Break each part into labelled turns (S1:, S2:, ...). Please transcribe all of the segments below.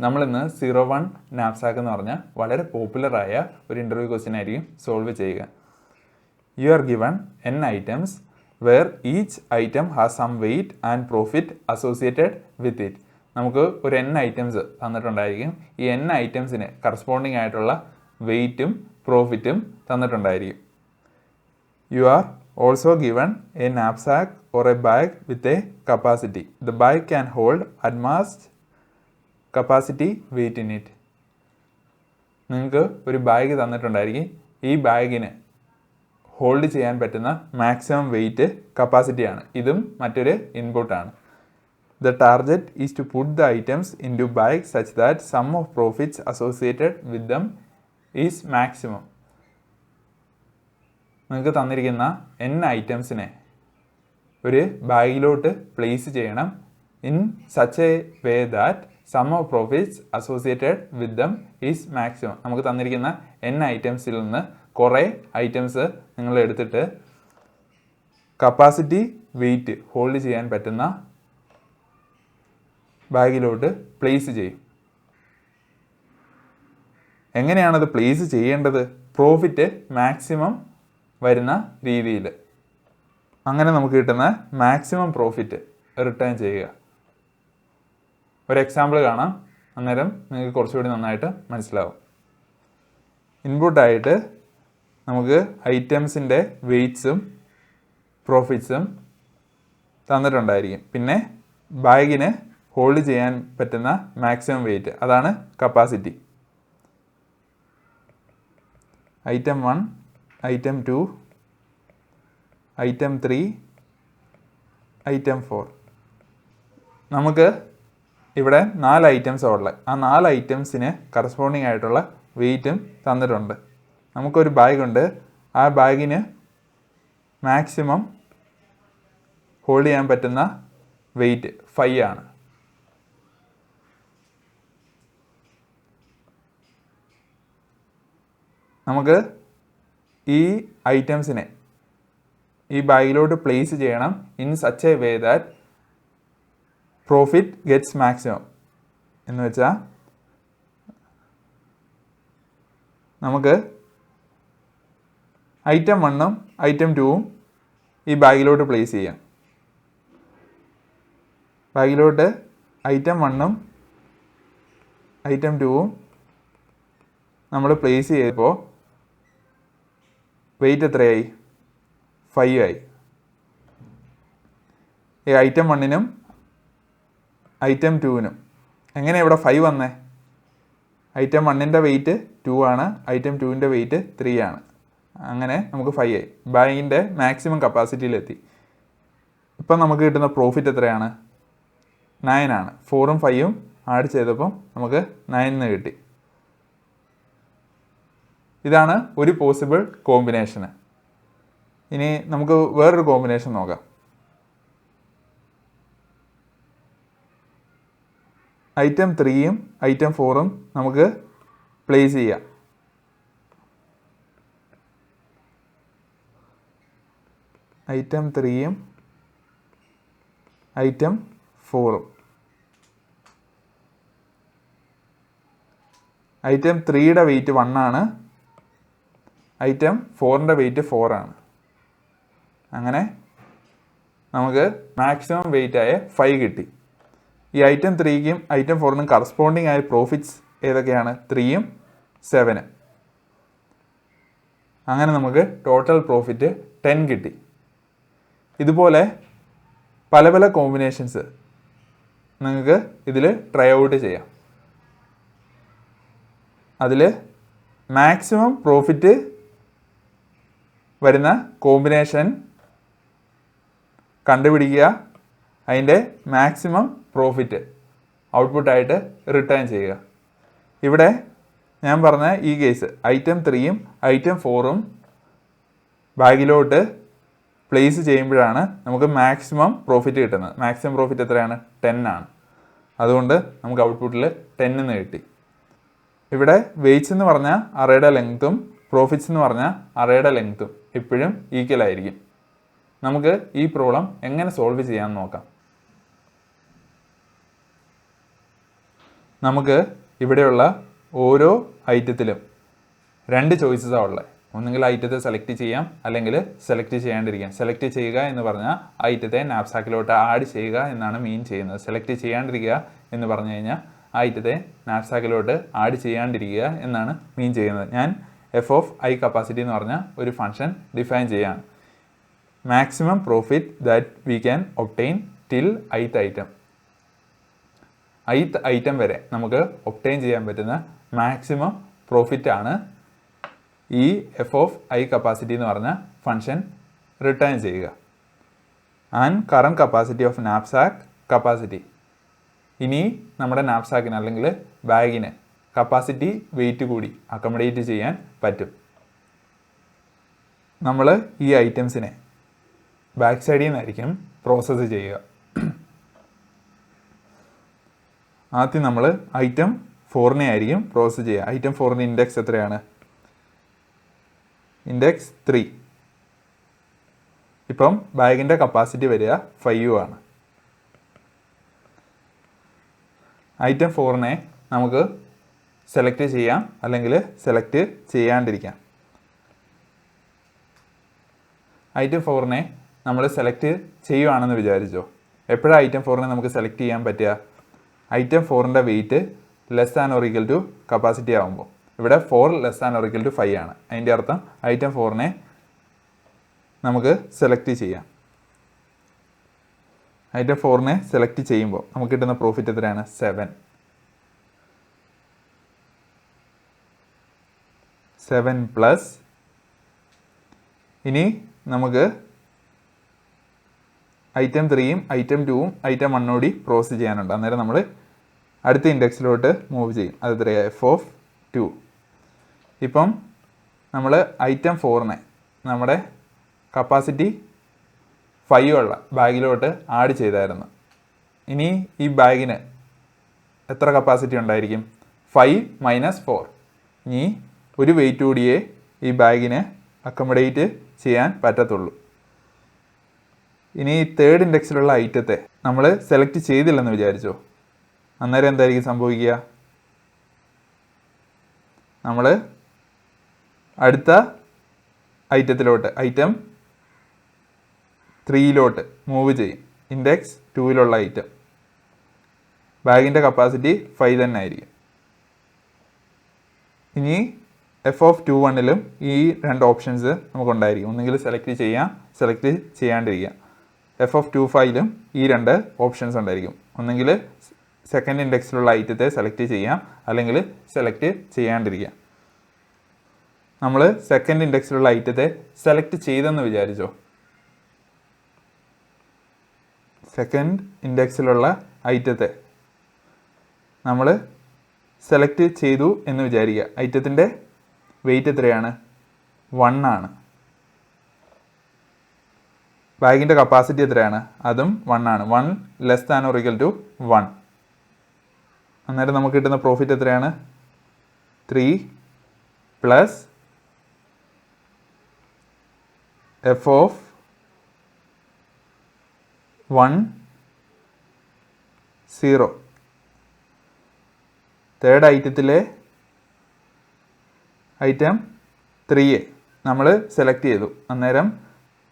S1: നമ്മളിന്ന് 01 knapsack എന്ന് പറഞ്ഞ വളരെ പോപ്പുലറായ ഒരു ഇൻ്റർവ്യൂ ക്വസ്റ്റ്യൻ ആയിരിക്കും സോൾവ് ചെയ്യുക. You are given n items where each item has some weight and profit associated with it. നമുക്ക് ഒരു n ഐറ്റംസ് തന്നിട്ടുണ്ടായിരിക്കും. ഈ n ഐറ്റംസിന് കറസ്പോണ്ടിങ് ആയിട്ടുള്ള വെയ്റ്റും പ്രോഫിറ്റും തന്നിട്ടുണ്ടായിരിക്കും. You are also given a knapsack or a bag with a capacity. The bag can hold at most capacity weight in it. നിങ്ങൾക്ക് ഒരു ബാഗ് തന്നിട്ടുണ്ടായിരിക്കും. ഈ ബാഗിന് ഹോൾഡ് ചെയ്യാൻ പറ്റുന്ന മാക്സിമം വെയിറ്റ് കപ്പാസിറ്റിയാണ്. ഇതും മറ്റൊരു ഇൻപുട്ടാണ്. The target is to put the items into bag such that sum of profits associated with them is maximum. നിങ്ങൾക്ക് തന്നിരിക്കുന്ന n ഐറ്റംസിനെ ഒരു ബാഗിലോട്ട് പ്ലേസ് ചെയ്യണം in such a way that sum of profits associated with them is maximum. നമുക്ക് തന്നിരിക്കുന്ന n ഐറ്റംസിൽ നിന്ന് കുറേ ഐറ്റംസ് നിങ്ങൾ എടുത്തിട്ട് കപ്പാസിറ്റി വെയിറ്റ് ഹോൾഡ് ചെയ്യാൻ പറ്റുന്ന ബാഗിലോട്ട് പ്ലേസ് ചെയ്യും. എങ്ങനെയാണത് പ്ലേസ് ചെയ്യേണ്ടത്? പ്രോഫിറ്റ് മാക്സിമം വരുന്ന രീതിയിൽ. അങ്ങനെ നമുക്ക് കിട്ടുന്ന മാക്സിമം പ്രോഫിറ്റ് റിട്ടേൺ ചെയ്യുക. ഒരു എക്സാമ്പിൾ കാണാം, അന്നേരം നിങ്ങൾക്ക് കുറച്ചുകൂടി നന്നായിട്ട് മനസ്സിലാവും. ഇൻപുട്ടായിട്ട് നമുക്ക് ഐറ്റംസിൻ്റെ വെയ്റ്റ്സും പ്രോഫിറ്റ്സും തന്നിട്ടുണ്ടായിരിക്കും. പിന്നെ ബാഗിന് ഹോൾഡ് ചെയ്യാൻ പറ്റുന്ന മാക്സിമം വെയിറ്റ്, അതാണ് capacity. Item 1, item 2, item 3, item 4. നമുക്ക് ഇവിടെ 4 ഐറ്റംസാണ് ഉള്ളത്. ആ 4 ഐറ്റംസിന് കറസ്പോണ്ടിങ് ആയിട്ടുള്ള വെയിറ്റും തന്നിട്ടുണ്ട്. നമുക്കൊരു ബാഗുണ്ട്. ആ ബാഗിന് മാക്സിമം ഹോൾഡ് ചെയ്യാൻ പറ്റുന്ന വെയിറ്റ് 5 ആണ്. നമുക്ക് ഈ ഐറ്റംസിനെ ഈ ബാഗിലോട്ട് പ്ലേസ് ചെയ്യണം in such a way that profit gets maximum. എന്ന് വെച്ചാൽ നമുക്ക് ഐറ്റം 1ഉം ഐറ്റം 2ഉം ഈ ബാഗിലോട്ട് പ്ലേസ് ചെയ്യാം. ബാഗിലോട്ട് ഐറ്റം 1ഉം ഐറ്റം 2ഉം നമ്മൾ പ്ലേസ് ചെയ്തപ്പോൾ വെയിറ്റ് എത്രയായി? 5 ആയി. ഈ ഐറ്റം 1നും ഐറ്റം 2നും എങ്ങനെ ഇവിടെ 5 വന്നേ? ഐറ്റം 1ൻ്റെ വെയിറ്റ് 2 ആണ്, ഐറ്റം 2ൻ്റെ വെയിറ്റ് 3 ആണ്. അങ്ങനെ നമുക്ക് 5 ആയി. ബാഗിൻ്റെ മാക്സിമം കപ്പാസിറ്റിയിലെത്തി. ഇപ്പം നമുക്ക് കിട്ടുന്ന പ്രോഫിറ്റ് എത്രയാണ്? 9 ആണ്. 4ഉം 5ഉം ആഡ് ചെയ്തപ്പം നമുക്ക് 9 കിട്ടി. ഇതാണ് ഒരു പോസിബിൾ കോമ്പിനേഷന്. ഇനി നമുക്ക് വേറൊരു കോമ്പിനേഷൻ നോക്കാം. ഐറ്റം 3ഉം ഐറ്റം 4ഉം നമുക്ക് പ്ലേസ് ചെയ്യാം. ഐറ്റം 3ഉം ഐറ്റം 4ഉം. ഐറ്റം 3യുടെ വെയിറ്റ് 1 ആണ്, ഐറ്റം 4ൻ്റെ വെയിറ്റ് 4 ആണ്. അങ്ങനെ നമുക്ക് മാക്സിമം വെയിറ്റായ 5 കിട്ടി. ഈ ഐറ്റം 3ക്കും ഐറ്റം 4നും കറസ്പോണ്ടിങ് ആയ പ്രോഫിറ്റ്സ് ഏതൊക്കെയാണ്? 3ഉം 7. അങ്ങനെ നമുക്ക് ടോട്ടൽ പ്രോഫിറ്റ് 10 കിട്ടി. ഇതുപോലെ പല പല കോമ്പിനേഷൻസ് നിങ്ങൾക്ക് ഇതിൽ ട്രൈ ഔട്ട് ചെയ്യാം. അതിൽ മാക്സിമം പ്രോഫിറ്റ് വരുന്ന കോമ്പിനേഷൻ കണ്ടുപിടിക്കുക, അതിൻ്റെ മാക്സിമം പ്രോഫിറ്റ് ഔട്ട്പുട്ടായിട്ട് റിട്ടേൺ ചെയ്യുക. ഇവിടെ ഞാൻ പറഞ്ഞ ഈ കേസ് ഐറ്റം 3ഉം ഐറ്റം 4ഉം ബാഗിലോട്ട് പ്ലേസ് ചെയ്യുമ്പോഴാണ് നമുക്ക് മാക്സിമം പ്രോഫിറ്റ് കിട്ടുന്നത്. മാക്സിമം പ്രോഫിറ്റ് എത്രയാണ്? 10 ആണ്. അതുകൊണ്ട് നമുക്ക് ഔട്ട്പുട്ടിൽ 10 എന്ന് കിട്ടി. ഇവിടെ വെയ്റ്റ്സ് എന്ന് പറഞ്ഞാൽ അറേയുടെ ലെങ്ത്തും പ്രോഫിറ്റ്സ് എന്ന് പറഞ്ഞാൽ അറേയുടെ ലെങ്ത്തും എപ്പോഴും ഈക്വൽ ആയിരിക്കും. നമുക്ക് ഈ പ്രോബ്ലം എങ്ങനെ സോൾവ് ചെയ്യാമെന്ന് നോക്കാം. നമുക്ക് ഇവിടെയുള്ള ഓരോ ഐറ്റത്തിലും 2 ചോയ്സസാണ് ഉള്ളത്. ഒന്നുകിൽ ഐറ്റത്തെ സെലക്ട് ചെയ്യാം, അല്ലെങ്കിൽ സെലക്ട് ചെയ്യാണ്ടിരിക്കാം. സെലക്ട് ചെയ്യുക എന്ന് പറഞ്ഞാൽ ഐറ്റത്തെ നാപ്സാക്കിലോട്ട് ആഡ് ചെയ്യുക എന്നാണ് മീൻ ചെയ്യുന്നത്. സെലക്ട് ചെയ്യാണ്ടിരിക്കുക എന്ന് പറഞ്ഞു കഴിഞ്ഞാൽ ഐറ്റത്തെ നാപ്സാക്കിലോട്ട് ആഡ് ചെയ്യാണ്ടിരിക്കുക എന്നാണ് മീൻ ചെയ്യുന്നത്. ഞാൻ എഫ് ഓഫ് ഐ കപ്പാസിറ്റി എന്ന് പറഞ്ഞ ഒരു ഫംഗ്ഷൻ ഡിഫൈൻ ചെയ്യാണ്. Maximum profit that we can obtain till ith item. ith item വരെ നമുക്ക് ഒബ്റ്റെയിൻ ചെയ്യാൻ പറ്റുന്ന മാക്സിമം പ്രോഫിറ്റ് ആണ് ഈ എഫ് ഓഫ് ഐ കപ്പാസിറ്റി എന്ന് പറഞ്ഞ ഫംഗ്ഷൻ റിട്ടേൺ ചെയ്യുക. And current capacity of knapsack capacity. ഇനി നമ്മുടെ നാപ്സാക്കിന് അല്ലെങ്കിൽ ബാഗിന് കപ്പാസിറ്റി വെയിറ്റ് കൂടി അക്കോമഡേറ്റ് ചെയ്യാൻ പറ്റും. നമ്മൾ ഈ ഐറ്റംസിനെ ബാക്ക് സൈഡിൽ നിന്നായിരിക്കും പ്രോസസ്സ് ചെയ്യുക. ആദ്യം നമ്മൾ ഐറ്റം 4 ആയിരിക്കും പ്രോസസ്സ് ചെയ്യുക. ഐറ്റം 4 ഇൻഡെക്സ് എത്രയാണ്? ഇൻഡെക്സ് 3. ഇപ്പം ബാഗിൻ്റെ കപ്പാസിറ്റി വരിക 5 ആണ്. ഐറ്റം 4 നമുക്ക് സെലക്ട് ചെയ്യാം, അല്ലെങ്കിൽ സെലക്ട് ചെയ്യാണ്ടിരിക്കാം. ഐറ്റം 4 നമ്മൾ സെലക്ട് ചെയ്യുവാണെന്ന് വിചാരിച്ചോ. എപ്പോഴാണ് ഐറ്റം 4 നമുക്ക് സെലക്ട് ചെയ്യാൻ പറ്റുക? Item 4 weight less than or equal to capacity ആകുമ്പോൾ. ഇവിടെ 4 less than or equal to 5 ആണ്. അതിൻ്റെ അർത്ഥം ഐറ്റം 4 നമുക്ക് സെലക്ട് ചെയ്യാം. ഐറ്റം 4 സെലക്ട് ചെയ്യുമ്പോൾ നമുക്ക് കിട്ടുന്ന പ്രോഫിറ്റ് എത്രയാണ്? 7 പ്ലസ്. ഇനി നമുക്ക് ഐറ്റം 3യും ഐറ്റം 2വും ഐറ്റം 1 കൂടി പ്രോസസ്സ് ചെയ്യാനുണ്ട്. അന്നേരം നമ്മൾ അടുത്ത ഇൻഡെക്സിലോട്ട് മൂവ് ചെയ്യും. അത് എത്രയാണ്? F of 2. ഇപ്പം നമ്മൾ ഐറ്റം 4 നമ്മുടെ കപ്പാസിറ്റി 5 ഉള്ള ബാഗിലോട്ട് ആഡ് ചെയ്തായിരുന്നു. ഇനി ഈ ബാഗിന് എത്ര കപ്പാസിറ്റി ഉണ്ടായിരിക്കും? 5 - 4. ഇനി ഒരു വെയിറ്റ് കൂടിയേ ഈ ബാഗിന് അക്കോമഡേറ്റ് ചെയ്യാൻ പറ്റത്തുള്ളൂ. ഇനി തേർഡ് ഇൻഡെക്സിലുള്ള ഐറ്റത്തെ നമ്മൾ സെലക്ട് ചെയ്തില്ലെന്ന് വിചാരിച്ചോ. അന്നേരം എന്തായിരിക്കും സംഭവിക്കുക? നമ്മൾ അടുത്ത ഐറ്റത്തിലോട്ട് ഐറ്റം 3 മൂവ് ചെയ്യും. Index 2 item. ബാഗിൻ്റെ കപ്പാസിറ്റി 5 തന്നെ ആയിരിക്കും. ഇനി എഫ് ഓഫ് 21 ഈ 2 ഓപ്ഷൻസ് നമുക്കുണ്ടായിരിക്കും. ഒന്നുകിൽ സെലക്ട് ചെയ്യാം, സെലക്ട് ചെയ്യാണ്ടിരിക്കാം. എഫ് ഓഫ് 25 ഈ 2 ഓപ്ഷൻസ് ഉണ്ടായിരിക്കും. ഒന്നുകിൽ സെക്കൻഡ് ഇൻഡെക്സിലുള്ള ഐറ്റത്തെ സെലക്ട് ചെയ്യാം, അല്ലെങ്കിൽ സെലക്ട് ചെയ്യാണ്ടിരിക്കാം. നമ്മൾ സെക്കൻഡ് ഇൻഡെക്സിലുള്ള ഐറ്റത്തെ സെലക്ട് ചെയ്തെന്ന് വിചാരിച്ചോ. സെക്കൻഡ് ഇൻഡെക്സിലുള്ള ഐറ്റത്തെ നമ്മൾ സെലക്ട് ചെയ്തു എന്ന് വിചാരിക്കുക. ഐറ്റത്തിൻ്റെ വെയിറ്റ് എത്രയാണ്? 1 ആണ്. ബാഗിൻ്റെ കപ്പാസിറ്റി എത്രയാണ്? അതും 1 ആണ്. 1 less than or equal to 1. അന്നേരം നമുക്ക് കിട്ടുന്ന പ്രോഫിറ്റ് എത്രയാണ്? 3 പ്ലസ് എഫ് ഓഫ് 1 0. തേർഡ് ഐറ്റത്തിലെ ഐറ്റം 3 നമ്മൾ സെലക്ട് ചെയ്തു. അന്നേരം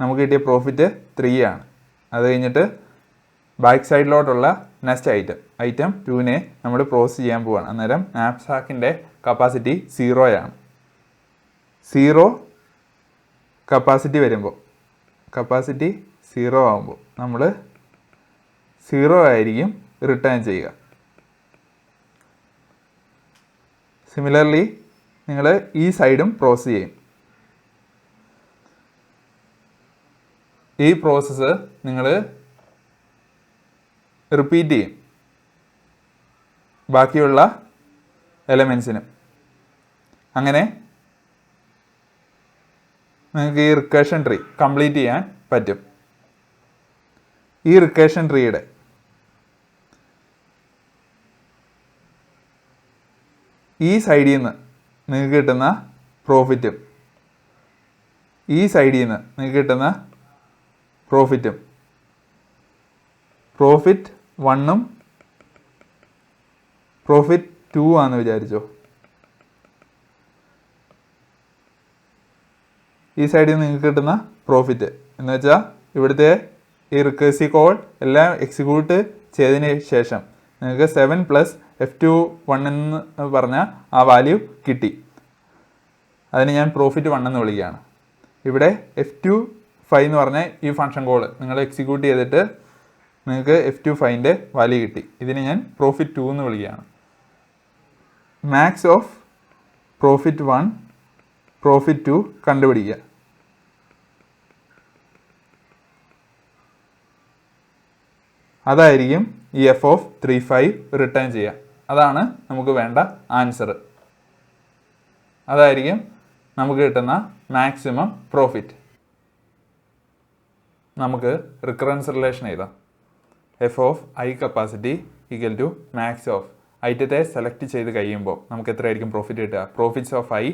S1: നമുക്ക് കിട്ടിയ പ്രോഫിറ്റ് 3 ആണ്. അത് കഴിഞ്ഞിട്ട് ബാക്ക് സൈഡിലോട്ടുള്ള നെക്സ്റ്റ് ഐറ്റം 2 നമ്മൾ പ്രോസസ് ചെയ്യാൻ പോവുകയാണ്. അന്നേരം നാപ്സാക്കിൻ്റെ കപ്പാസിറ്റി 0 ആണ്. 0 കപ്പാസിറ്റി വരുമ്പോൾ, കപ്പാസിറ്റി 0 ആകുമ്പോൾ നമ്മൾ 0 ആയിരിക്കും റിട്ടേൺ ചെയ്യുക. സിമിലർലി നിങ്ങൾ ഈ സൈഡും പ്രോസസ്സ് ചെയ്യും. ഈ പ്രോസസ്സ് നിങ്ങൾ റിപ്പീറ്റ് ചെയ്യും ബാക്കിയുള്ള എലമെൻസിനും. അങ്ങനെ നിങ്ങൾക്ക് ഈ റിക്കേഷൻ ട്രീ കംപ്ലീറ്റ് ചെയ്യാൻ പറ്റും. ഈ റിക്കേഷൻ ട്രീയുടെ ഈ സൈഡിൽ നിന്ന് നിങ്ങൾക്ക് കിട്ടുന്ന പ്രോഫിറ്റും ഈ സൈഡിൽ നിന്ന് നിങ്ങൾക്ക് കിട്ടുന്ന പ്രോഫിറ്റും, പ്രോഫിറ്റ് 1ഉം പ്രോഫിറ്റ് 2 ആണെന്ന് വിചാരിച്ചോ. ഈ സൈഡിൽ നിന്ന് നിങ്ങൾക്ക് കിട്ടുന്ന പ്രോഫിറ്റ് എന്ന് വെച്ചാൽ ഇവിടുത്തെ ഈ റിക്കേഴ്സീവ് കോൾ എല്ലാം എക്സിക്യൂട്ട് ചെയ്തതിന് ശേഷം നിങ്ങൾക്ക് 7 + F21 എന്ന് പറഞ്ഞാൽ ആ വാല്യൂ കിട്ടി. അതിന് ഞാൻ പ്രോഫിറ്റ് 1 എന്ന് വിളിക്കുകയാണ്. ഇവിടെ F25 എന്ന് പറഞ്ഞാൽ ഈ ഫംഗ്ഷൻ കോൾ നിങ്ങൾ എക്സിക്യൂട്ട് ചെയ്തിട്ട് നിങ്ങൾക്ക് F25ൻ്റെ വാല്യൂ കിട്ടി. ഇതിന് ഞാൻ പ്രോഫിറ്റ് 2 എന്ന് വിളിക്കുകയാണ്. മാക്സ് ഓഫ് പ്രോഫിറ്റ് 1 പ്രോഫിറ്റ് 2 കണ്ടുപിടിക്കുക. അതായിരിക്കും ഈ F35 റിട്ടേൺ ചെയ്യുക. അതാണ് നമുക്ക് വേണ്ട ആൻസർ. അതായിരിക്കും നമുക്ക് കിട്ടുന്ന മാക്സിമം പ്രോഫിറ്റ്. നമുക്ക് റിക്കറൻസ് റിലേഷൻ എഴുതാം. F(i) capacity equal to max of ഐറ്റത്തെ സെലക്ട് ചെയ്ത് കഴിയുമ്പോൾ നമുക്ക് എത്രയായിരിക്കും പ്രോഫിറ്റ് കിട്ടുക? Profits of i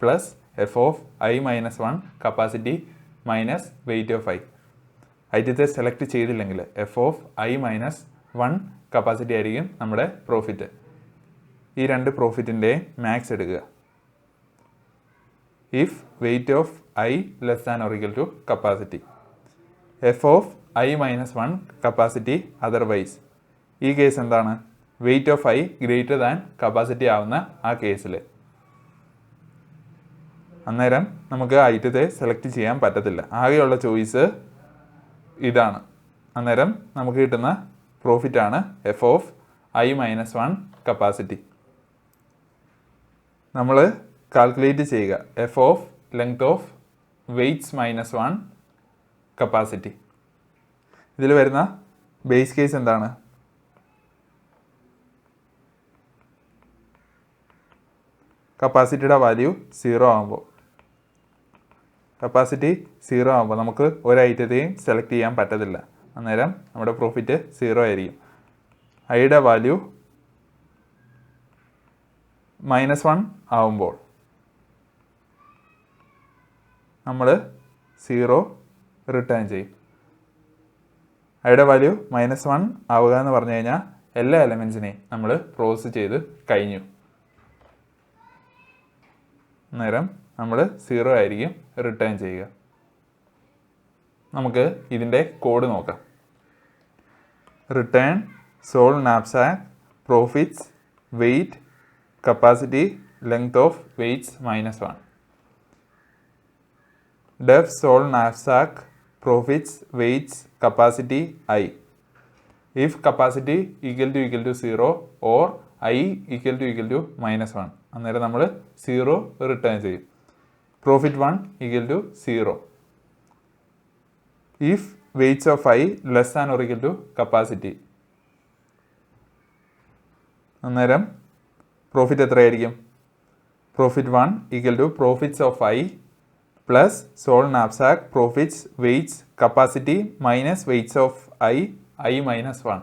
S1: plus F(i-1) capacity minus weight of i. ഐറ്റത്തെ സെലക്ട് ചെയ്തില്ലെങ്കിൽ F(i-1) കപ്പാസിറ്റി ആയിരിക്കും നമ്മുടെ പ്രോഫിറ്റ്. ഈ രണ്ട് പ്രോഫിറ്റിൻ്റെ മാക്സ് എടുക്കുക. If weight of i less than or equal to capacity. F(i-1) capacity otherwise. ഈ കേസ് എന്താണ്? Weight of i greater than capacity ആവുന്ന ആ കേസിൽ. അന്നേരം നമുക്ക് ഐറ്റത്തെ സെലക്ട് ചെയ്യാൻ പറ്റത്തില്ല. ആകെയുള്ള ചോയ്സ് ഇതാണ്. അന്നേരം നമുക്ക് കിട്ടുന്ന പ്രോഫിറ്റാണ് F(i-1) കപ്പാസിറ്റി. നമ്മൾ കാൽക്കുലേറ്റ് ചെയ്യുക F of length of weights -1 capacity. ഇതിൽ വരുന്ന ബേസ് കേസ് എന്താണ്? കപ്പാസിറ്റിയുടെ വാല്യൂ 0 ആകുമ്പോൾ. കപ്പാസിറ്റി 0 ആകുമ്പോൾ നമുക്ക് ഒരു ഐറ്റത്തെയും സെലക്ട് ചെയ്യാൻ പറ്റത്തില്ല. അന്നേരം നമ്മുടെ പ്രോഫിറ്റ് 0 ആയിരിക്കും. ഐയുടെ വാല്യൂ -1 ആവുമ്പോൾ നമ്മൾ 0 റിട്ടേൺ ചെയ്യും. ഐയുടെ വാല്യൂ -1 ആവുക എന്ന് പറഞ്ഞു കഴിഞ്ഞാൽ എല്ലാ എലമെൻസിനെയും നമ്മൾ പ്രോസസ്സ് ചെയ്ത് കഴിഞ്ഞു. അന്നേരം നമ്മൾ 0 ആയിരിക്കും റിട്ടേൺ ചെയ്യുക. നമുക്ക് ഇതിൻ്റെ കോഡ് നോക്കാം. Return sol knapsack profits weight capacity length of weights -1. def sol knapsack profits weights capacity i. If capacity equal to 0 or i equal to -1. അന്നേരം നമ്മൾ 0 റിട്ടേൺ ചെയ്യും. Profit 1 equal to 0. If weights of i less than or equal to capacity. അന്നേരം profit എത്രയായിരിക്കും? Profit 1 equal to profits of i plus Sol knapsack profits weights capacity minus weights of i-1.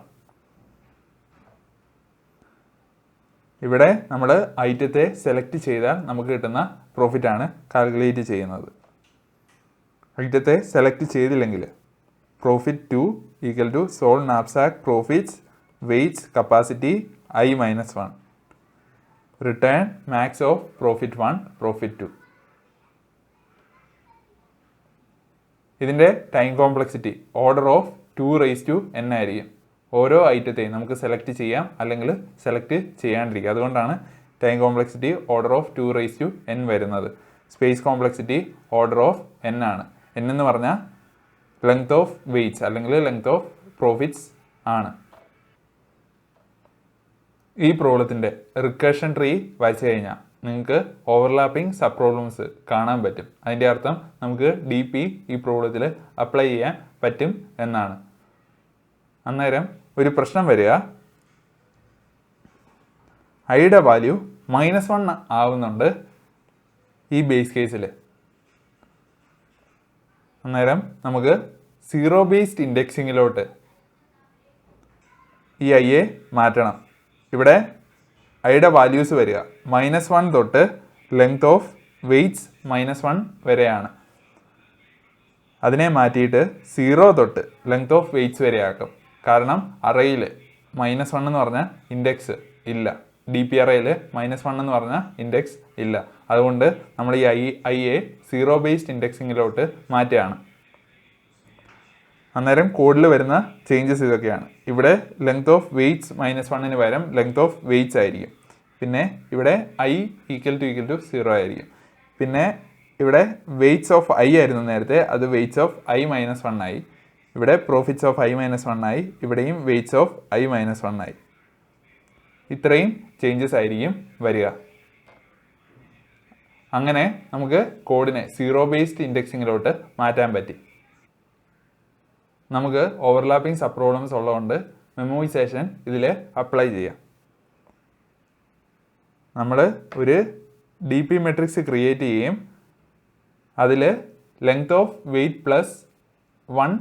S1: ഇവിടെ നമ്മൾ ഐറ്റത്തെ select ചെയ്താൽ നമുക്ക് കിട്ടുന്ന പ്രോഫിറ്റാണ് calculate ചെയ്യുന്നത്. ഐറ്റത്തെ സെലക്ട് ചെയ്തില്ലെങ്കിൽ profit 2 equal to solve knapsack profits weights capacity i-1. Return max of profit 1 profit 2. ഇതിൻ്റെ time complexity order of 2n ആയിരിക്കും. ഓരോ ഐറ്റത്തെയും നമുക്ക് സെലക്ട് ചെയ്യാം അല്ലെങ്കിൽ സെലക്ട് ചെയ്യാണ്ടിരിക്കുക. അതുകൊണ്ടാണ് time complexity order of 2n വരുന്നത്. Space complexity order of n ആണ്. n എന്ന് പറഞ്ഞാൽ ലെങ്ത് ഓഫ് വെയ്റ്റ്സ് അല്ലെങ്കിൽ ലെങ്ത് ഓഫ് പ്രോഫിറ്റ്സ് ആണ്. ഈ പ്രോബ്ലത്തിൻ്റെ റിക്കർഷൻ ട്രീ വരച്ചു കഴിഞ്ഞാൽ നിങ്ങൾക്ക് ഓവർലാപ്പിംഗ് സബ് പ്രോബ്ലംസ് കാണാൻ പറ്റും. അതിൻ്റെ അർത്ഥം നമുക്ക് DP ഈ പ്രോബ്ലത്തിൽ അപ്ലൈ ചെയ്യാൻ പറ്റും എന്നാണ്. അന്നേരം ഒരു പ്രശ്നം വരിക, ഐയുടെ വാല്യൂ -1 ആവുന്നുണ്ട് ഈ ബേസ് കേസിൽ. അന്നേരം നമുക്ക് 0 ബേസ്ഡ് ഇൻഡെക്സിങ്ങിലോട്ട് ഈ ഐയെ മാറ്റണം. ഇവിടെ ഐയുടെ വാല്യൂസ് വരിക -1 തൊട്ട് ലെങ്ത് ഓഫ് വെയ്റ്റ്സ് -1 വരെയാണ്. അതിനെ മാറ്റിയിട്ട് 0 തൊട്ട് ലെങ്ത് ഓഫ് വെയ്റ്റ്സ് വരെ ആക്കും. കാരണം അറയിൽ -1 എന്ന് പറഞ്ഞാൽ ഇൻഡെക്സ് ഇല്ല. DPRയിൽ -1 എന്ന് പറഞ്ഞ ഇൻഡെക്സ് ഇല്ല. അതുകൊണ്ട് നമ്മൾ ഈ ഐയെ സീറോ ബേസ്ഡ് ഇൻഡെക്സിങ്ങിലോട്ട് മാറ്റുകയാണ്. അന്നേരം കോഡിൽ വരുന്ന ചേഞ്ചസ് ഇതൊക്കെയാണ്. ഇവിടെ ലെങ്ത് ഓഫ് വെയ്റ്റ്സ് -1 പകരം ലെങ്ത് ഓഫ് വെയ്റ്റ്സ് ആയിരിക്കും. പിന്നെ ഇവിടെ i = 0 ആയിരിക്കും. പിന്നെ ഇവിടെ വെയ്റ്റ്സ് ഓഫ് i ആയിരുന്നു നേരത്തെ, അത് വെയ്റ്റ്സ് ഓഫ് i - 1 ആയി. ഇവിടെ പ്രോഫിറ്റ്സ് ഓഫ് i - 1 ആയി. ഇവിടെയും വെയ്റ്റ്സ് ഓഫ് i - 1 ആയി. ഇത്രയും ചേഞ്ചസ് ആയിരിക്കും വരിക. അങ്ങനെ നമുക്ക് കോഡിനെ സീറോ ബേസ്ഡ് ഇൻഡെക്സിങ്ങിലോട്ട് മാറ്റാൻ പറ്റി. നമുക്ക് ഓവർലാപ്പിംഗ് സബ് പ്രോബ്ലംസ് ഉള്ളതുകൊണ്ട് മെമ്മോയിസേഷൻ ഇതിൽ അപ്ലൈ ചെയ്യാം. നമ്മൾ ഒരു DP മെട്രിക്സ് ക്രിയേറ്റ് ചെയ്യുകയും അതിൽ ലെങ്ത് ഓഫ് വെയ്റ്റ് പ്ലസ് 1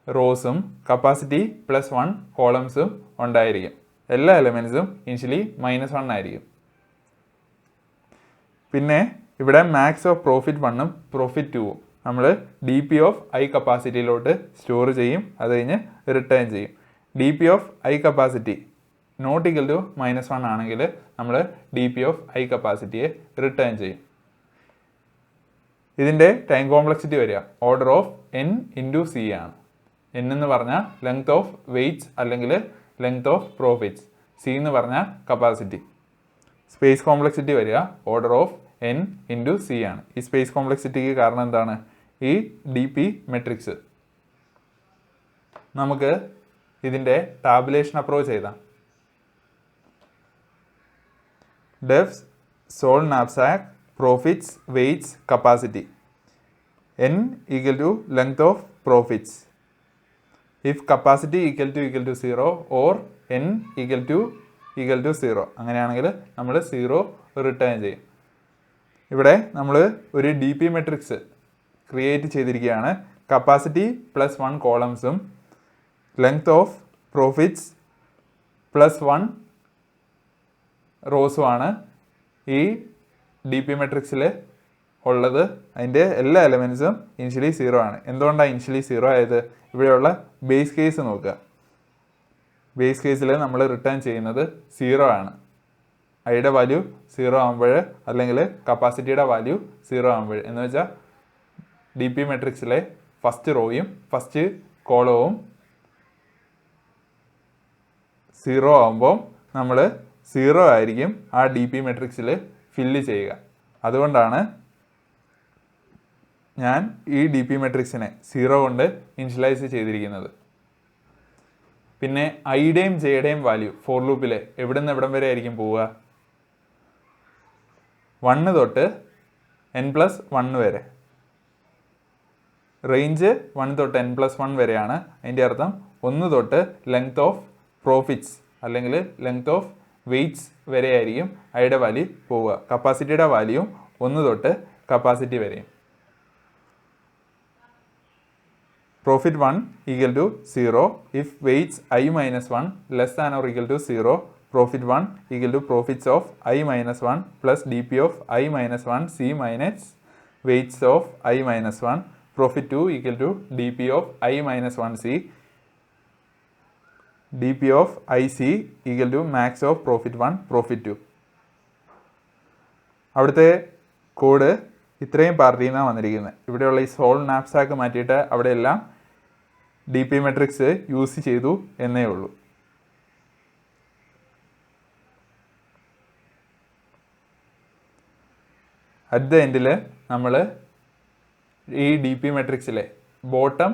S1: റോസും കപ്പാസിറ്റി പ്ലസ് 1 കോളംസും ഉണ്ടായിരിക്കും. എല്ലാ എലമെൻസും ഇനിഷ്യലി -1 ആയിരിക്കും. പിന്നെ ഇവിടെ മാക്സ് ഓഫ് പ്രോഫിറ്റ് 1ഉം പ്രോഫിറ്റ് 2ഉം നമ്മൾ DP ഓഫ് i കപ്പാസിറ്റിയിലോട്ട് സ്റ്റോർ ചെയ്യും. അത് കഴിഞ്ഞ് റിട്ടേൺ ചെയ്യും. DP of i capacity not equal to -1 ആണെങ്കിൽ നമ്മൾ DP ഓഫ് i കപ്പാസിറ്റിയെ റിട്ടേൺ ചെയ്യും. ഇതിൻ്റെ ടൈം കോംപ്ലക്സിറ്റി വരിക ഓർഡർ ഓഫ് n × c ആണ്. n എന്ന് പറഞ്ഞാൽ ലെങ്ത് ഓഫ് വെയ്റ്റ്സ് അല്ലെങ്കിൽ ലെങ്ത് ഓഫ് പ്രോഫിറ്റ്സ്, c എന്ന് പറഞ്ഞാൽ കപ്പാസിറ്റി. സ്പേസ് കോംപ്ലക്സിറ്റി വരിക ഓർഡർ ഓഫ് n × c ആണ്. ഈ സ്പേസ് കോംപ്ലക്സിറ്റിക്ക് കാരണം എന്താണ്? ഈ DP മെട്രിക്സ്. നമുക്ക് ഇതിൻ്റെ ടാബുലേഷൻ അപ്രോച്ച് ചെയ്താം. Defs, sol knapsack, profits, weights, capacity. n = length of profits. If capacity = 0 or n = 0, അങ്ങനെയാണെങ്കിൽ നമ്മൾ 0 റിട്ടേൺ ചെയ്യും. ഇവിടെ നമ്മൾ ഒരു DP മെട്രിക്സ് ക്രിയേറ്റ് ചെയ്തിരിക്കുകയാണ്. കപ്പാസിറ്റി പ്ലസ് 1 കോളംസും ലെങ്ത് ഓഫ് പ്രോഫിറ്റ്സ് പ്ലസ് 1 റോസുമാണ് ഈ DP മെട്രിക്സിൽ ഉള്ളത്. അതിൻ്റെ എല്ലാ എലമെൻസും ഇനിഷ്യലി 0 ആണ്. എന്തുകൊണ്ടാണ് ഇനിഷ്യലി 0 ആയത്? ഇവിടെയുള്ള ബേസ് കേസ് നോക്കുക. ബേസ് കേസിൽ നമ്മൾ റിട്ടേൺ ചെയ്യുന്നത് 0 ആണ്. ഐയുടെ വാല്യൂ 0 ആകുമ്പോൾ, അല്ലെങ്കിൽ കപ്പാസിറ്റിയുടെ വാല്യൂ 0 ആകുമ്പോൾ, എന്ന് വെച്ചാൽ DP മെട്രിക്സിലെ ഫസ്റ്റ് റോയും ഫസ്റ്റ് കോളവും 0 ആകുമ്പോൾ നമ്മൾ 0 ആയിരിക്കും ആ DP മെട്രിക്സിൽ ഫില്ല് ചെയ്യുക. അതുകൊണ്ടാണ് ഞാൻ ഈ DP മെട്രിക്സിനെ 0 കൊണ്ട് ഇനിഷ്യലൈസ് ചെയ്തിരിക്കുന്നത്. പിന്നെ ഐയുടെയും ജെയുടെയും വാല്യൂ ഫോർ ലൂപ്പിൽ എവിടെ നിന്ന് എവിടം വരെ ആയിരിക്കും പോവുക? 1 തൊട്ട് n+1 വരെ. റേഞ്ച് 1 തൊട്ട് n+1 വരെയാണ്. അതിൻ്റെ അർത്ഥം 1 തൊട്ട് ലെങ്ത് ഓഫ് പ്രോഫിറ്റ്സ് അല്ലെങ്കിൽ ലെങ്ത് ഓഫ് വെയ്റ്റ്സ് വരെ ആയിരിക്കും ഐയുടെ വാല്യൂ പോവുക. കപ്പാസിറ്റിയുടെ വാല്യൂവും 1 തൊട്ട് കപ്പാസിറ്റി വരെയും. Profit 1 = 0 if weights i - 1 less than or equal to 0. Profit 1 = profits of i - 1 plus DP of i - 1 c minus weights of i - 1. Profit 2 = DP of i - 1 c. DP of ic = max of profit 1 profit 2. അവിടുത്തെ code ഇത്രയും പാർട്ടിയിൽ നിന്നാണ് വന്നിരിക്കുന്നത്. ഇവിടെയുള്ള ഈ soul knapsack മാറ്റിയിട്ട് അവിടെയെല്ലാം DP matrix use ചെയ്തു എന്നേ ഉള്ളൂ. അറ്റ് ദ എൻഡിൽ നമ്മൾ ഈ DP മെട്രിക്സിലെ ബോട്ടം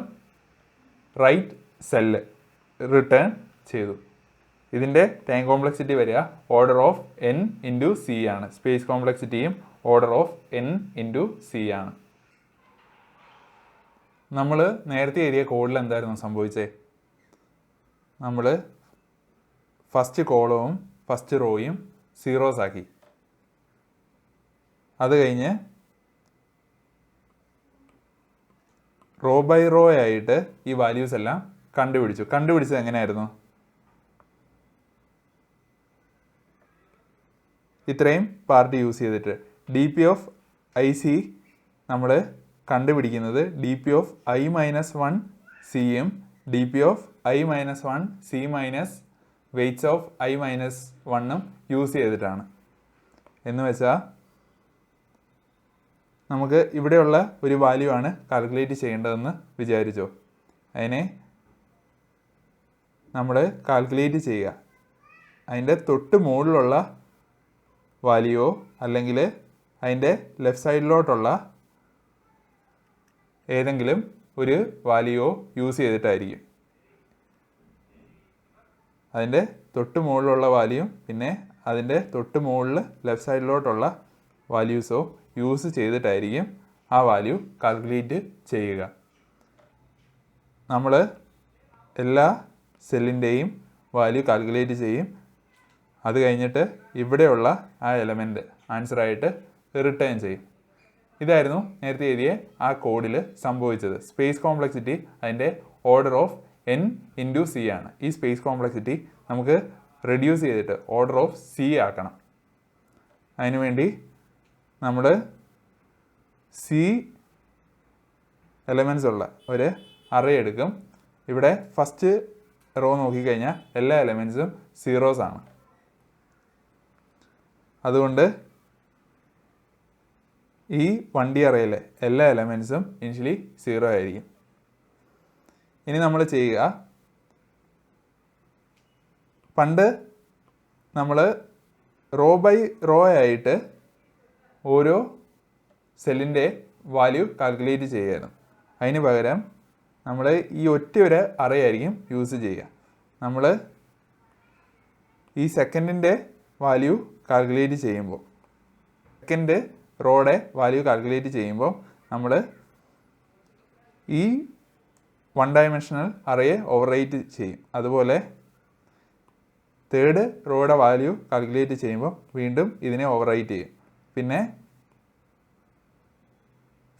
S1: റൈറ്റ് സെല്ല് റിട്ടേൺ ചെയ്തു. ഇതിൻ്റെ ടൈം കോംപ്ലക്സിറ്റി വരിക ഓർഡർ ഓഫ് n × c ആണ്. സ്പേസ് കോംപ്ലക്സിറ്റിയും ഓർഡർ ഓഫ് n × c ആണ്. നമ്മൾ നേരത്തെ എഴുതിയ കോഡിൽ എന്തായിരുന്നു സംഭവിച്ചത്? നമ്മൾ ഫസ്റ്റ് കോളവും ഫസ്റ്റ് റോയും സീറോസ് ആക്കി. അത് കഴിഞ്ഞ് റോ ബൈ റോ ആയിട്ട് ഈ വാല്യൂസ് എല്ലാം കണ്ടുപിടിച്ചത് എങ്ങനെയായിരുന്നു? ഇത്രയും പാർട്ട് യൂസ് ചെയ്തിട്ട് DP ഓഫ് IC നമ്മൾ കണ്ടുപിടിക്കുന്നത് DP ഓഫ് i - 1 സിയും DP of i - 1 c - weights of i-1 use ചെയ്തിട്ടാണ്. എന്ന് വെച്ചാൽ നമുക്ക് ഇവിടെയുള്ള ഒരു വാല്യൂ ആണ് കാൽക്കുലേറ്റ് ചെയ്യേണ്ടതെന്ന് വിചാരിച്ചോ. അതിനെ നമ്മൾ കാൽക്കുലേറ്റ് ചെയ്യുക. അതിൻ്റെ തൊട്ട് മുകളിലുള്ള വാല്യൂയോ അല്ലെങ്കിൽ അതിൻ്റെ ലെഫ്റ്റ് സൈഡിലോട്ടുള്ള ഏതെങ്കിലും ഒരു വാല്യൂയോ യൂസ് ചെയ്തിട്ടായിരിക്കും. അതിൻ്റെ തൊട്ട് മുകളിലുള്ള വാല്യൂയും പിന്നെ അതിൻ്റെ തൊട്ട് മുകളിൽ ലെഫ്റ്റ് സൈഡിലോട്ടുള്ള വാല്യൂസോ യൂസ് ചെയ്തിട്ടായിരിക്കും ആ വാല്യൂ കാൽക്കുലേറ്റ് ചെയ്യുക. നമ്മൾ എല്ലാ സെല്ലിൻ്റെയും വാല്യൂ കാൽക്കുലേറ്റ് ചെയ്യും. അത് കഴിഞ്ഞിട്ട് ഇവിടെയുള്ള ആ എലമെൻറ്റ് ആൻസറായിട്ട് റിട്ടേൺ ചെയ്യും. ഇതായിരുന്നു നേരത്തെ എഴുതിയ ആ കോഡിൽ സംഭവിച്ചത്. സ്പേസ് കോംപ്ലക്സിറ്റി അതിൻ്റെ ഓർഡർ ഓഫ് n/c ആണ്. ഈ സ്പേസ് കോംപ്ലക്സിറ്റി നമുക്ക് റെഡ്യൂസ് ചെയ്തിട്ട് ഓർഡർ ഓഫ് c ആക്കണം. അതിനുവേണ്ടി നമ്മൾ c എലമെൻറ്റ്സ് ഉള്ള ഒരു അറേ എടുക്കും. ഇവിടെ ഫസ്റ്റ് റോ നോക്കിക്കഴിഞ്ഞാൽ എല്ലാ എലമെൻറ്റ്സും സീറോസ് ആണ്. അതുകൊണ്ട് ഈ 1D അറേയിലെ എല്ലാ എലമെൻറ്റ്സും ഇനിഷ്യലി 0 ആയിരിക്കും. ഇനി നമ്മൾ ചെയ്യുക, പണ്ട് നമ്മൾ റോ ബൈ റോ ആയിട്ട് ഓരോ സെല്ലിൻ്റെ വാല്യൂ കാൽക്കുലേറ്റ് ചെയ്യുകയായിരുന്നു. അതിന് പകരം നമ്മൾ ഈ ഒറ്റ ഒരു അറേ ആയിരിക്കും യൂസ് ചെയ്യുക. നമ്മൾ ഈ സെക്കൻഡിൻ്റെ വാല്യൂ കാൽക്കുലേറ്റ് ചെയ്യുമ്പോൾ സെക്കൻഡ് റോയുടെ വാല്യൂ കാൽക്കുലേറ്റ് ചെയ്യുമ്പോൾ നമ്മൾ ഈ 1 ഡയമെൻഷണൽ അറേയെ ഓവർറൈറ്റ് ചെയ്യും. അതുപോലെ തേർഡ് റോയുടെ വാല്യൂ കാൽക്കുലേറ്റ് ചെയ്യുമ്പോൾ വീണ്ടും ഇതിനെ ഓവർറൈറ്റ് ചെയ്യും. പിന്നെ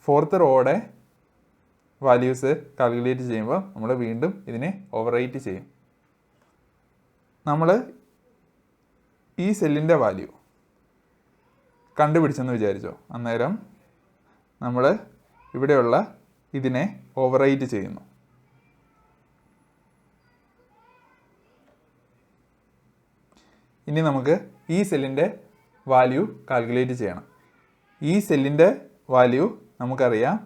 S1: ഫോർത്ത് റോയുടെ വാല്യൂസ് കാൽക്കുലേറ്റ് ചെയ്യുമ്പോൾ നമ്മൾ വീണ്ടും ഇതിനെ ഓവർറൈറ്റ് ചെയ്യും. നമ്മൾ ഈ സെല്ലിൻ്റെ വാല്യൂ കണ്ടുപിടിച്ചെന്ന് വിചാരിച്ചോ. അന്നേരം നമ്മൾ ഇവിടെയുള്ള ഇതിനെ ഓവർറൈറ്റ് ചെയ്യുന്നു. ഇനി നമുക്ക് ഈ സെല്ലിൻ്റെ വാല്യൂ കാൽക്കുലേറ്റ് ചെയ്യണം. ഈ സെല്ലിൻ്റെ വാല്യൂ നമുക്കറിയാം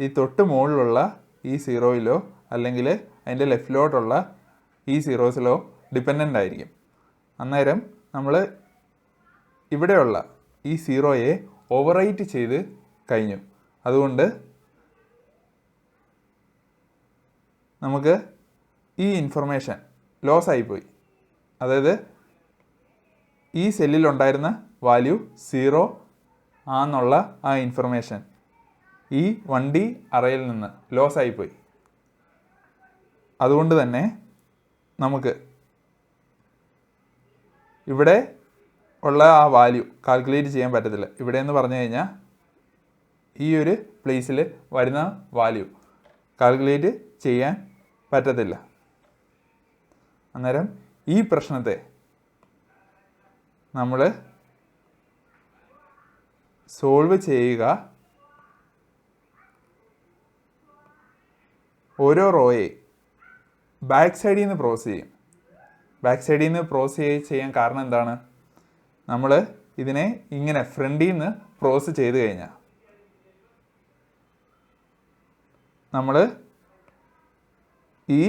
S1: ഈ തൊട്ട് മുകളിലുള്ള ഈ സീറോയിലോ അല്ലെങ്കിൽ അതിൻ്റെ ലെഫ്റ്റിലോട്ടുള്ള ഈ സീറോസിലോ ഡിപ്പെൻഡൻ്റ് ആയിരിക്കും. അന്നേരം നമ്മൾ ഇവിടെയുള്ള ഈ സീറോയെ ഓവർറൈറ്റ് ചെയ്ത് കഴിഞ്ഞു. അതുകൊണ്ട് നമുക്ക് ഈ ഇൻഫർമേഷൻ ലോസ് ആയിപ്പോയി. അതായത് ഈ സെല്ലിലുണ്ടായിരുന്ന വാല്യൂ 0 ആന്നുള്ള ആ ഇൻഫർമേഷൻ ഈ 1D അറേയിൽ നിന്ന് ലോസ് ആയിപ്പോയി. അതുകൊണ്ട് തന്നെ നമുക്ക് ഇവിടെ ഉള്ള ആ വാല്യൂ കാൽക്കുലേറ്റ് ചെയ്യാൻ പറ്റത്തില്ല. ഇവിടെ എന്ന് പറഞ്ഞു കഴിഞ്ഞാൽ ഈ ഒരു പ്ലേസിൽ വരുന്ന വാല്യൂ കാൽക്കുലേറ്റ് ചെയ്യാൻ പറ്റത്തില്ല. അന്നേരം ഈ പ്രശ്നത്തെ നമ്മൾ സോൾവ് ചെയ്യുക. ഓരോ റോയെ ബാക്ക് സൈഡിൽ നിന്ന് പ്രോസസ് ചെയ്യും. ബാക്ക് സൈഡിൽ നിന്ന് പ്രോസസ് ചെയ്യാൻ കാരണം എന്താണ്? നമ്മൾ ഇതിനെ ഇങ്ങനെ ഫ്രണ്ടിൽ നിന്ന് പ്രോസസ് ചെയ്ത് കഴിഞ്ഞാൽ നമ്മൾ ഈ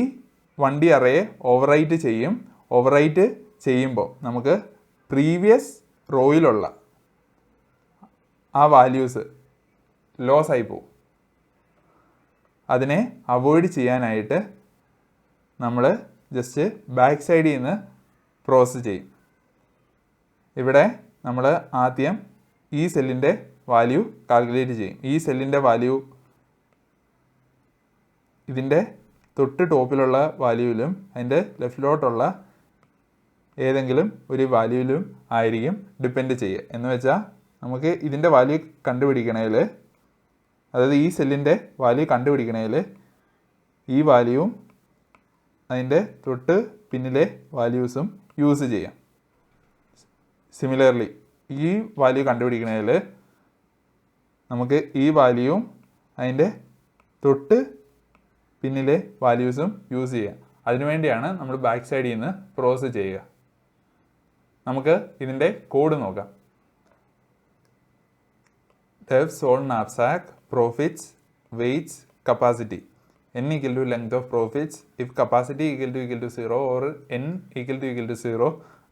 S1: 1D അറേയെ ഓവർറൈറ്റ് ചെയ്യും. ഓവർറൈറ്റ് ചെയ്യുമ്പോൾ നമുക്ക് പ്രീവിയസ് റോയിലുള്ള ആ വാല്യൂസ് ലോസ് ആയി പോകും. അതിനെ അവോയ്ഡ് ചെയ്യാനായിട്ട് നമ്മൾ ജസ്റ്റ് ബാക്ക് സൈഡിൽ നിന്ന് പ്രോസസ് ചെയ്യും. ഇവിടെ നമ്മൾ ആദ്യം ഈ സെല്ലിൻ്റെ വാല്യൂ കാൽക്കുലേറ്റ് ചെയ്യും. ഈ സെല്ലിൻ്റെ വാല്യൂ ഇതിൻ്റെ തൊട്ട് ടോപ്പിലുള്ള വാല്യൂവിലും അതിൻ്റെ ലെഫ്റ്റിലോട്ടുള്ള ഏതെങ്കിലും ഒരു വാല്യൂവിലും ആയിരിക്കും ഡിപ്പെൻഡ് ചെയ്യുക. എന്ന് വെച്ചാൽ നമുക്ക് ഇതിൻ്റെ വാല്യൂ കണ്ടുപിടിക്കണേൽ, അതായത് ഈ സെല്ലിൻ്റെ വാല്യൂ കണ്ടുപിടിക്കണേൽ ഈ വാല്യൂവും അതിൻ്റെ തൊട്ട് പിന്നിലെ വാല്യൂസും യൂസ് ചെയ്യാം. സിമിലർലി ഈ വാല്യൂ കണ്ടുപിടിക്കണേൽ നമുക്ക് ഈ വാല്യൂവും അതിൻ്റെ തൊട്ട് പിന്നിലെ വാല്യൂസും യൂസ് ചെയ്യാം. അതിനുവേണ്ടിയാണ് നമ്മൾ ബാക്ക് സൈഡിൽ നിന്ന് പ്രോസസ്സ് ചെയ്യുക. നമുക്ക് ഇതിൻ്റെ കോഡ് നോക്കാം. Dev sold knapsack, profits, weights, capacity. N equal to length of profits. If capacity equal to 0 or N equal to 0,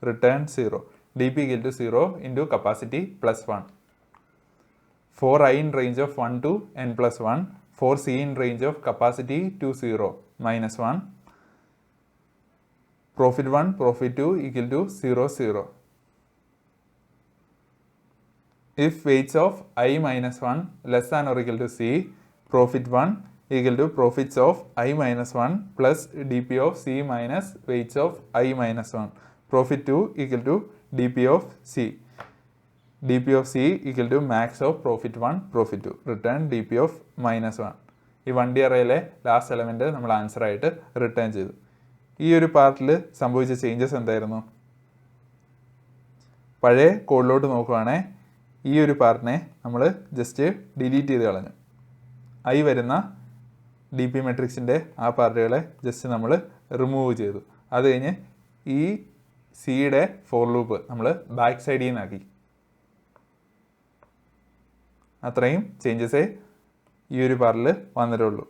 S1: return 0. dp equal to 0 into capacity plus 1. For I in range of 1 to n plus 1. For C in range of capacity to 0 minus 1. Profit 1, profit 2 equal to 0, 0. If weights of I minus 1 less than or equal to C, profit 1 equal to profits of I minus 1 plus dp of C minus weights of I minus 1. Profit 2 equal to dp of C. dp of C equal to max of profit 1, profit 2. Return dp of minus 1. ഈ 1D അറേയിലെ last element നമ്മൾ answer ആയിട്ട് return ചെയ്തു. ഈ ഒരു പാർട്ടിൽ സംഭവിച്ച changes എന്തായിരുന്നു? പഴയ കോഡിലോട്ട് നോക്കുവാണെങ്കിൽ ഈ ഒരു പാർട്ടിനെ നമ്മൾ ജസ്റ്റ് ഡിലീറ്റ് ചെയ്ത് കളഞ്ഞു. ഐ വരുന്ന ഡി പി മെട്രിക്സിൻ്റെ ആ പാർട്ടുകളെ ജസ്റ്റ് നമ്മൾ റിമൂവ് ചെയ്തു. അത് കഴിഞ്ഞ് ഈ സിയുടെ ഫോർ ലൂപ്പ് നമ്മൾ ബാക്ക് സൈഡിൽ നിന്നാക്കി. അത്രയും ചേഞ്ചസേ ഈ ഒരു പാർട്ടിൽ വന്നിട്ടുള്ളൂ.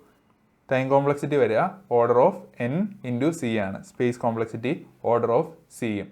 S1: ടൈം കോംപ്ലക്സിറ്റി വരിക order of n into C ആണ്. സ്പേസ് കോംപ്ലക്സിറ്റി ഓർഡർ ഓഫ് സിയും.